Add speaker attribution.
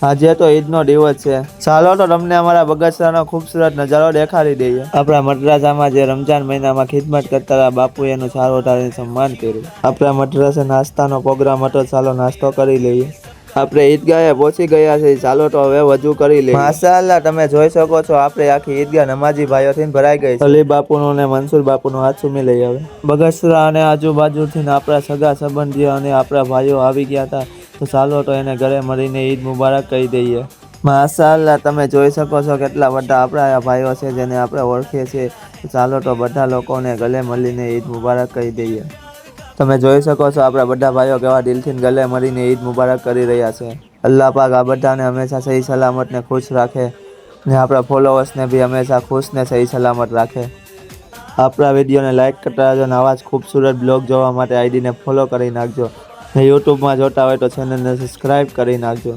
Speaker 1: આજે તો ઈદનો દિવસ છે, ચાલો તો તમને અમારા બગસરાનો ખૂબસૂરત નજારો દેખાડી દઈએ। આપણા મદ્રાસામાં જે રમજાન મહિનામાં ખિદમત કરતા હતા બાપુએ એનું સારો ધારીને સન્માન કર્યું। આપણા મદ્રાસે નાસ્તાનો પ્રોગ્રામ હતો, ચાલો નાસ્તો કરી લઈએ। આપણે ઈદગાહે પહોંચી ગયા છે, ચાલો તો હવે વજૂ કરી લઈએ। માશાઅલ્લાહ, તમે જોઈ શકો છો આપણે આખી ઈદગાહ નમાજી ભાઈઓથી ભરાઈ ગઈ છે। અલી બાપુનું ને મનસુર બાપુનું હાથ ચૂમી લઈ હવે। બગસરા અને આજુબાજુથી આપણા સગા સંબંધીઓ અને આપણા ભાઈઓ આવી ગયા હતા, તો ચાલો તો એને ઘરે મળીને ઈદ મુબારક કહી દઈએ। માશાઅલ્લાહ, તમે જોઈ શકો છો કેટલા બધા આપણા ભાઈઓ છે જેને આપણે ઓળખીએ છીએ। ચાલો તો બધા લોકોને ગલે મળીને ઈદ મુબારક કહી દઈએ। તમે જોઈ શકો છો આપણા બધા ભાઈઓ કેવા દિલથી ગલે મળીને ઈદ મુબારક કરી રહ્યા છે। અલ્લાહ પાક આ બધાને હંમેશા સહી સલામત ને ખુશ રાખે ને આપણા ફોલોવર્સને બી હંમેશા ખુશ ને સહી સલામત રાખે। આપણા વિડીયોને લાઇક કરતા રહેજો અને આવા જ ખૂબસૂરત બ્લોગ જોવા માટે આઈડીને ફોલો કરી નાખજો ને યુટ્યુબમાં જોતા હોય તો ચેનલને સબસ્ક્રાઈબ કરી નાખજો।